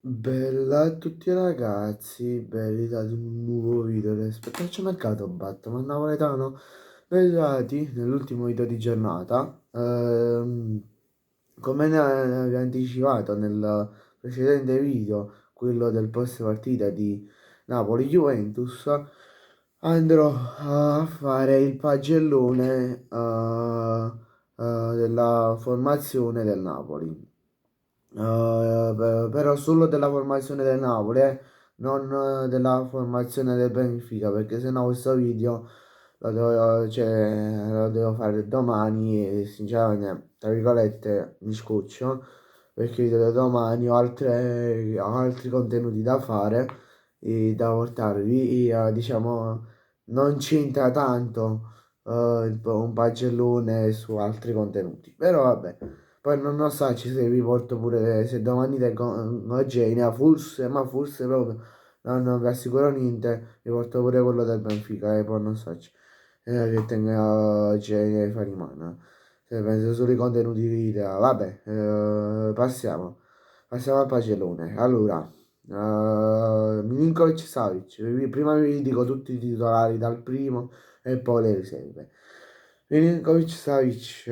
Bella a tutti ragazzi, belli dati un nuovo video del specchiacciamercato Batman napoletano, bellati nell'ultimo video di giornata. Come ne avevo anticipato nel precedente video, quello del post partita di Napoli-Juventus, andrò a fare il pagellone della formazione del Napoli. Però solo della formazione del Napoli, non della formazione del Benfica, perché sennò questo video lo devo fare domani e sinceramente, tra virgolette, mi scoccio, perché domani ho altri contenuti da fare e da portarvi e diciamo non c'entra tanto un pagellone su altri contenuti, però vabbè. Poi non so se vi porto pure, se domani tengo Genia, forse, ma forse proprio, non vi assicuro niente, vi porto pure quello del Benfica, e poi non so che tenga Genia e Farimana. Se penso solo ai contenuti video, vabbè, passiamo al pagellone. Allora, Milinkovic Savic, prima vi dico tutti i titolari dal primo e poi le riserve. Milinkovic Savic,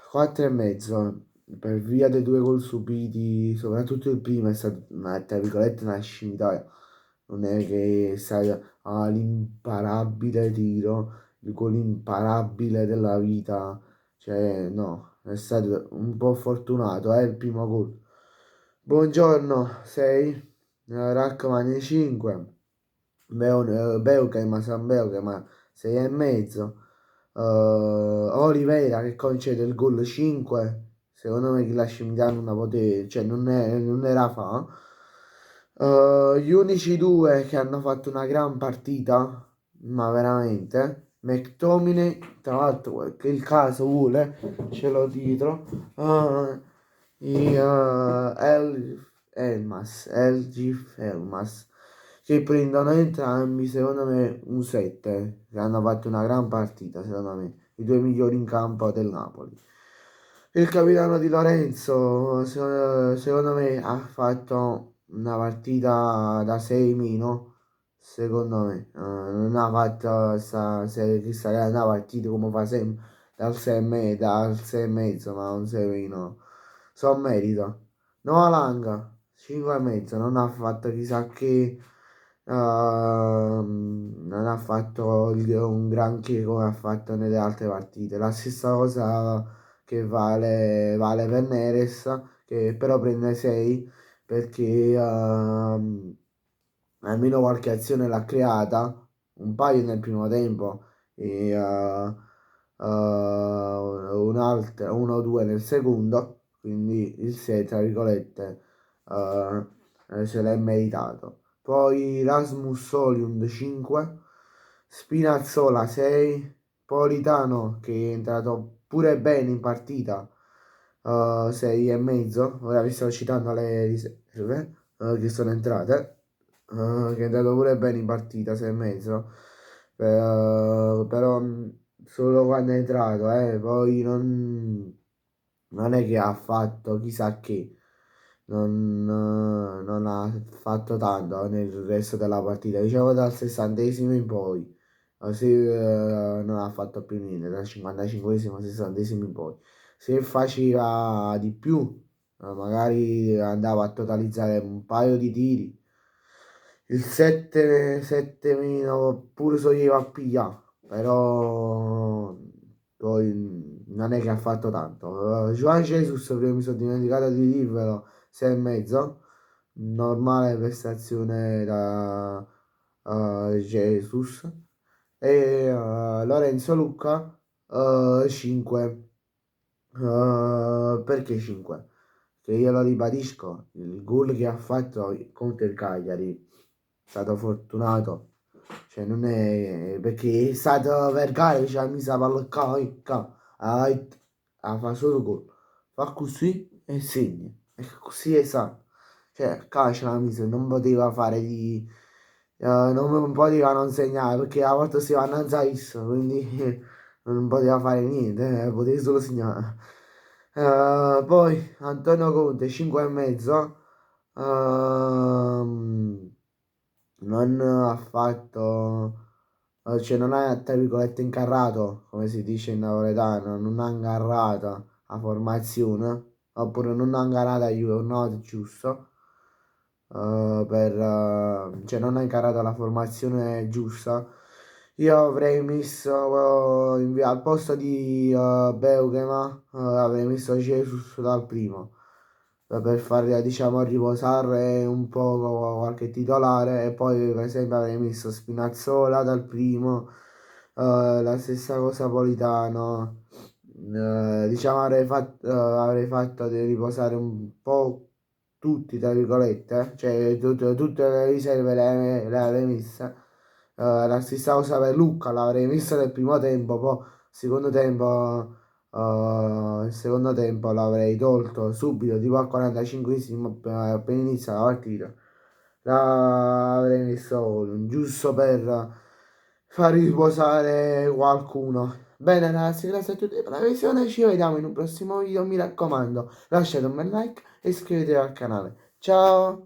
4 e mezzo per via dei due gol subiti, soprattutto il primo è stato tra virgolette una scimità, non è che è stato l'imparabile tiro, il gol imparabile della vita, cioè no, è stato un po' fortunato, il primo gol. Buongiorno, 6, Rachmani 5, Beukema, San Beukema 6 e mezzo. Oliveira che concede il gol 5, secondo me chi lascia Milano una potere, cioè non era fa. Gli unici due che hanno fatto una gran partita, ma veramente, McTominay, tra l'altro che il caso vuole, ce l'ho dietro, Elmas, che prendono entrambi, secondo me, un 7, che hanno fatto una gran partita, secondo me, i due migliori in campo del Napoli. Il capitano Di Lorenzo, secondo me, ha fatto una partita da 6 meno, secondo me. Non ha fatto chissà che una partita come fa sempre dal 6 e mezzo, ma un 6 meno. Son merito. Noah Lang, 5 e mezzo, non ha fatto chissà che, non ha fatto un granché come ha fatto nelle altre partite. La stessa cosa che vale per Neres, che però prende 6 perché almeno qualche azione l'ha creata, un paio nel primo tempo e uno o due nel secondo, quindi il 6 tra virgolette se l'è meritato. Poi Rasmus Soliund 5, Spinazzola 6, Politano che è entrato pure bene in partita 6 e mezzo, ora vi sto citando le riserve che sono entrate, che è andato pure bene in partita 6 e mezzo, però solo quando è entrato, poi non è che ha fatto chissà che, non ha fatto tanto nel resto della partita, diciamo dal 60esimo in poi, non ha fatto più niente, dal 55esimo al 60esimo in poi. Se faceva di più, magari andava a totalizzare un paio di tiri, il 7 meno pure solleva a pigliare, però poi non è che ha fatto tanto. Juan Jesus, prima mi sono dimenticato di dirvelo, 6 e mezzo, normale prestazione da Jesus. E Lorenzo Lucca 5. Perché 5? Che io lo ribadisco, il gol che ha fatto contro il Cagliari è stato fortunato, cioè non è perché è stato Vergara che ci ha messo la palla a fa solo gol, fa così e segna, e così è stato, cioè ce l'ha messo, non poteva fare di, non poteva non segnare perché a volte si va a Nanzais, quindi non poteva fare niente, poteva solo segnare. Poi Antonio Conte 5 e mezzo, non ha fatto, cioè non ha tra virgolette incarrato, come si dice in napoletano, non ha incarrata la formazione, oppure non ha incarrato la giornata giusto, cioè non ha incarato la formazione giusta. Io avrei messo al posto di Beukema, avrei messo Jesus dal primo per far diciamo riposare un po' qualche titolare e poi per esempio avrei messo Spinazzola dal primo, la stessa cosa Politano. Diciamo avrei fatto di riposare un po' tutti tra virgolette, cioè tutte le riserve le avrei messe. La stessa cosa per Lucca, l'avrei messa nel primo tempo, poi secondo tempo, il secondo tempo l'avrei tolto subito, tipo al 45esimo appena inizia la partita. L'avrei messo giusto per far riposare qualcuno. Bene ragazzi, grazie a tutti per la visione, ci vediamo in un prossimo video, mi raccomando, lasciate un bel like e iscrivetevi al canale. Ciao!